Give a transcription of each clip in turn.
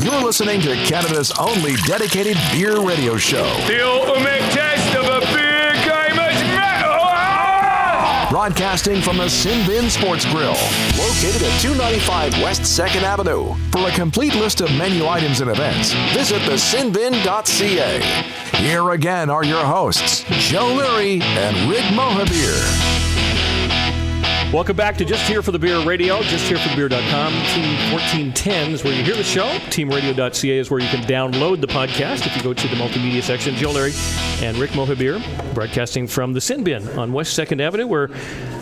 You're listening to Canada's only dedicated beer radio show. The ultimate test of a beer gamer's metal. Broadcasting from the Sin Bin Sports Grill, located at 295 West 2nd Avenue. For a complete list of menu items and events, visit thesinbin.ca. Here again are your hosts, Joe Leary and Rick Mohabir. Welcome back to Just Here for the Beer Radio, justhereforthebeer.com. Team 1410 is where you hear the show. Teamradio.ca is where you can download the podcast if you go to the multimedia section. Joe Leary and Rick Mohabir, broadcasting from the Sin Bin on West 2nd Avenue, where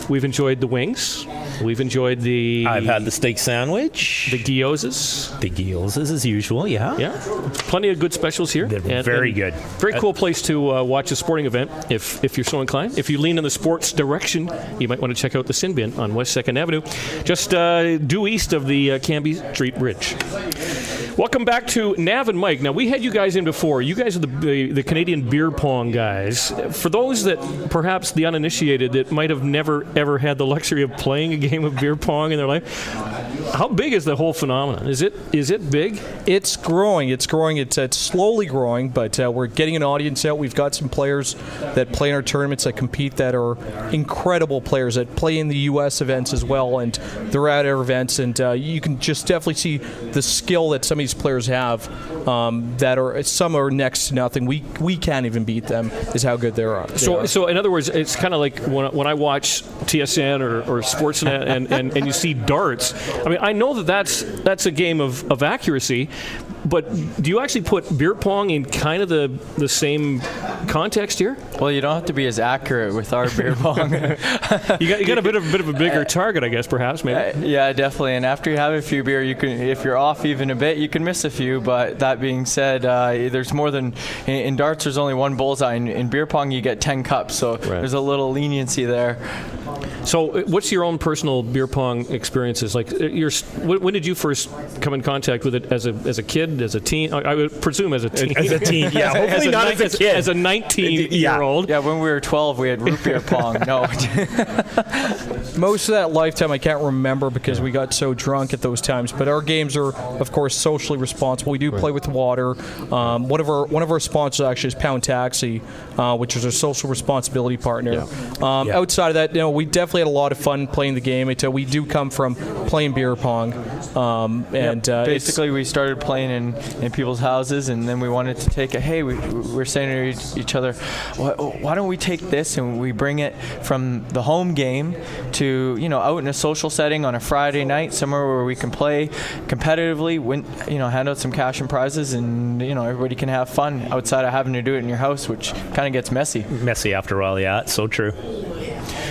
we've enjoyed the wings. We've enjoyed the... I've had the steak sandwich. The gyozas. The gyozas, as usual, yeah. Yeah. Plenty of good specials here. They're very good. Very cool place to watch a sporting event if you're so inclined. If you lean in the sports direction, you might want to check out the Sin Bin on West 2nd Avenue, just due east of the Cambie Street Bridge. Welcome back to Nav and Mike. Now, we had you guys in before. You guys are the Canadian beer pong guys. For those that, perhaps the uninitiated, that might have never, ever had the luxury of playing a game of beer pong in their life, how big is the whole phenomenon? Is it big? It's growing. It's slowly growing, but we're getting an audience out. We've got some players that play in our tournaments that compete that are incredible players that play in the U.S. events as well, and they're at our events, and you can just definitely see the skill that some of these players have some are next to nothing. We can't even beat them, is how good they are. So in other words, it's kind of like when I watch TSN or Sportsnet and you see darts. I mean, I know that's a game of accuracy, but do you actually put beer pong in kind of the same context here? Well, you don't have to be as accurate with our beer pong. you got a bit of a bigger target, I guess, perhaps, maybe. Yeah, definitely. And after you have a few beer, you can, if you're off even a bit, you can miss a few. But that being said, there's more than in darts. There's only one bullseye. In beer pong, you get 10 cups, so there's a little leniency there. So, what's your own personal beer pong experiences? Like, when did you first come in contact with it? As a kid, as a teen? I would presume as a teen. As a teen, yeah. Hopefully not as a kid. As a 19-year-old. Yeah, when we were 12, we had root beer pong. No. Most of that lifetime I can't remember because we got so drunk at those times. But our games are, of course, socially responsible. We do play with water. One of our sponsors actually is Pound Taxi, which is our social responsibility partner. Outside of that, we definitely had a lot of fun playing the game. We do come from playing beer pong. Basically, we started playing in people's houses, and then we wanted to take it. Hey, we're saying to each other, why don't we take this and we bring it from the home game to out in a social setting on a Friday night, somewhere where we can play competitively, win, hand out some cash and prizes, and everybody can have fun outside of having to do it in your house, which kind of gets messy. Messy after a while, yeah. It's so true.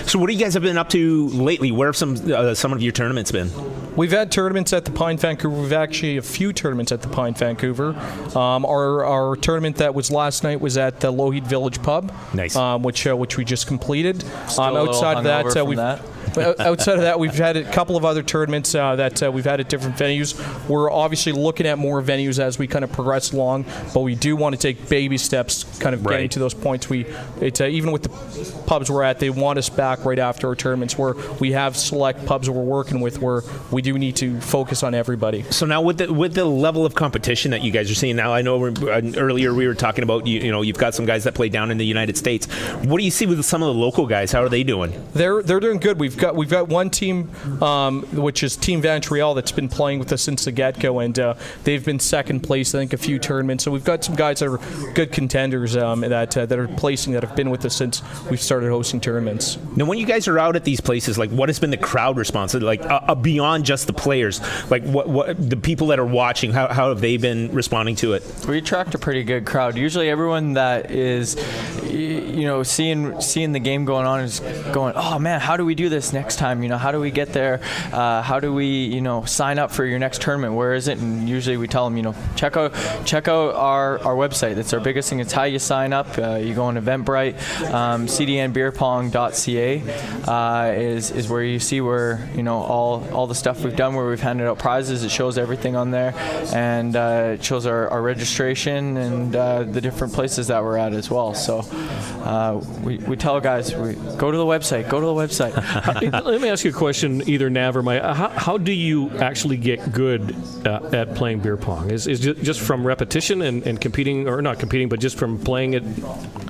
So what do you guys have been up to lately? Where have some of your tournaments been? We've had tournaments at the Pine Vancouver. We've actually a few tournaments at the Pine Vancouver. Our tournament that was last night was at the Lougheed Village Pub. Nice. Which we just completed. Outside of that, outside of that, we've had a couple of other tournaments that we've had at different venues. We're obviously looking at more venues as we kind of progress along, but we do want to take baby steps, kind of getting to those points. Even with the pubs we're at, they want us back right after our tournaments, where we have select pubs we're working with where we do need to focus on everybody. So now with the level of competition that you guys are seeing now, I know earlier we were talking about you've got some guys that play down in the United States. What do you see with some of the local guys? How are they doing? They're doing good. We've got one team, which is Team Vantriel, that's been playing with us since the get-go, and they've been second place, I think, a few tournaments. So we've got some guys that are good contenders that are placing, that have been with us since we've started hosting tournaments. Now, when you guys are out at these places, like, what has been the crowd response? Like, beyond just the players, like what the people that are watching, how have they been responding to it? We attract a pretty good crowd. Usually, everyone that is, seeing the game going on is going, oh man, how do we do this next time? How do we get there? How do we, sign up for your next tournament? Where is it? And usually we tell them, check out our website. That's our biggest thing. It's how you sign up. You go on Eventbrite. CdnBeerPong.ca is where you see where all the stuff we've done, where we've handed out prizes. It shows everything on there, and it shows our registration and the different places that we're at as well. So we tell guys, go to the website. Let me ask you a question, either Nav or Mike. How do you actually get good at playing beer pong? Is it just from repetition and competing, or not competing, but just from playing it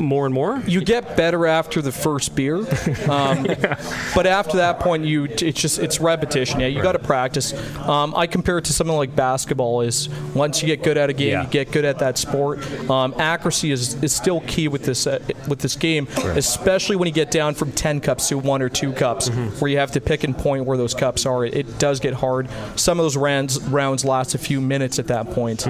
more and more? You get better after the first beer, but after that point, it's repetition. Yeah, you got to practice. I compare it to something like basketball. Is once you get good at a game, you get good at that sport. Accuracy is still key with this game, especially when you get down from 10 cups to 1 or 2 cups, where you have to pick and point where those cups are. It does get hard. Some of those rounds last a few minutes at that point.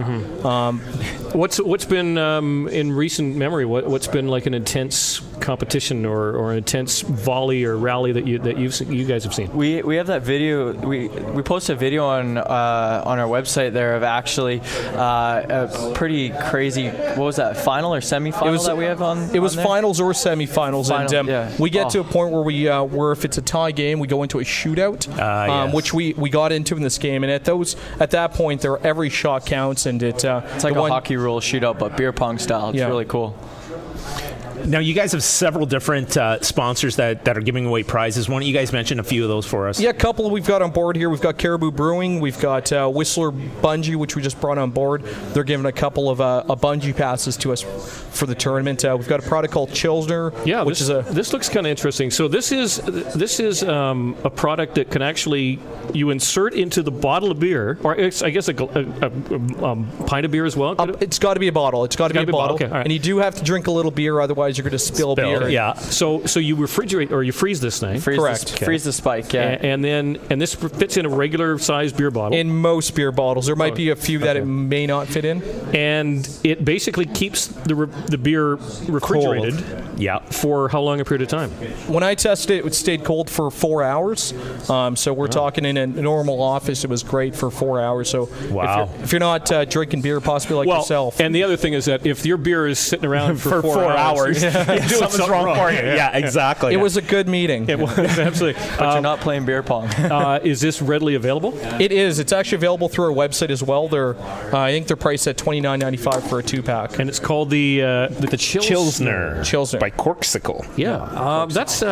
What's been in recent memory? What's been like an intense competition or an intense volley or rally that you guys have seen? We have that video. We posted a video on our website there of actually a pretty crazy. What was that, final or semifinal that we have on? It was on finals or semifinals, and we get to a point where where if it's a tie game, we go into a shootout, which we got into in this game. And at that point, every shot counts, and it's like a hockey rule shootout, but beer pong style. It's really cool. Now, you guys have several different sponsors that are giving away prizes. Why don't you guys mention a few of those for us? Yeah, a couple we've got on board here. We've got Caribou Brewing. We've got Whistler Bungee, which we just brought on board. They're giving a couple of bungee passes to us for the tournament. We've got a product called Chilsner. Yeah, this looks kind of interesting. So this is a product that can actually you insert into the bottle of beer, or I guess a pint of beer as well. It's got to be a bottle. It's got to be a bottle. Okay, all right. And you do have to drink a little beer, otherwise you're going to spill beer. Yeah. So you refrigerate or you freeze this thing. Correct. Freeze the spike. Yeah. And this fits in a regular sized beer bottle. In most beer bottles, there might be a few that it may not fit in. And it basically keeps the beer refrigerated. Cold. Yeah. For how long a period of time? When I tested it stayed cold for 4 hours. So we're talking in a normal office, it was great for 4 hours. So if you're not drinking beer, possibly like yourself. And the other thing is that if your beer is sitting around for 4 hours, something's wrong for you. Yeah, exactly. It was a good meeting. It was, absolutely. But you're not playing beer pong. Is this readily available? It is. It's actually available through our website as well. I think they're priced at $29.95 for a 2-pack. And it's called the Chilsner by Corksicle. Yeah, that's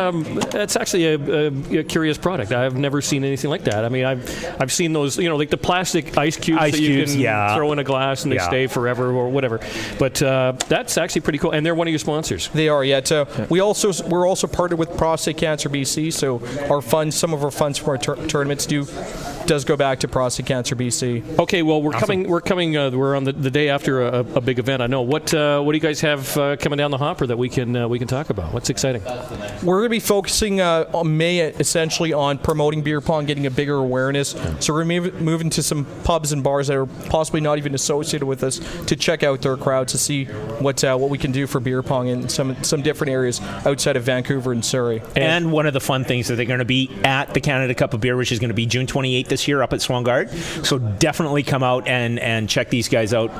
actually a curious product. I've never seen anything like that. I mean, I've seen those, like the plastic ice cubes you can throw in a glass and they stay forever or whatever. But that's actually pretty cool. And they're one of your sponsors. They are, yeah. We're also partnered with Prostate Cancer BC. So some of our funds from our tournaments does go back to Prostate Cancer BC. Okay, well we're coming. We're on the day after a big event. I know. What do you guys have coming down the hopper that we can talk about? What's exciting? We're going to be focusing on May essentially on promoting beer pong, getting a bigger awareness. So we're moving to some pubs and bars that are possibly not even associated with us to check out their crowds to see what we can do for beer pong in some different areas outside of Vancouver and Surrey. And one of the fun things that they're going to be at the Canada Cup of Beer, which is going to be June 28th this year up at Swangard. So definitely come out and check these guys out.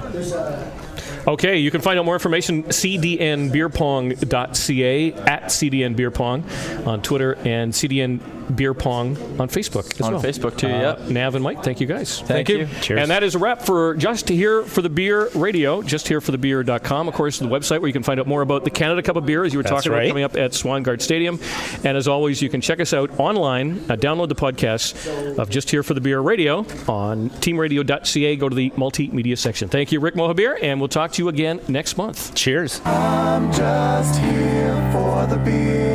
Okay, you can find out more information CdnBeerPong.ca, at CdnBeerPong on Twitter, and CdnBeerPong on Facebook as well. On Facebook too, Nav and Mike, thank you guys. Thank you. Cheers. And that is a wrap for Just Here for the Beer Radio, justhereforthebeer.com. Of course, the website where you can find out more about the Canada Cup of Beer, as you were talking about, coming up at Swangard Stadium. And as always, you can check us out online, download the podcast of Just Here for the Beer Radio on teamradio.ca. Go to the multimedia section. Thank you, Rick Mohabir, and we'll talk to you again next month. Cheers. I'm just here for the beer.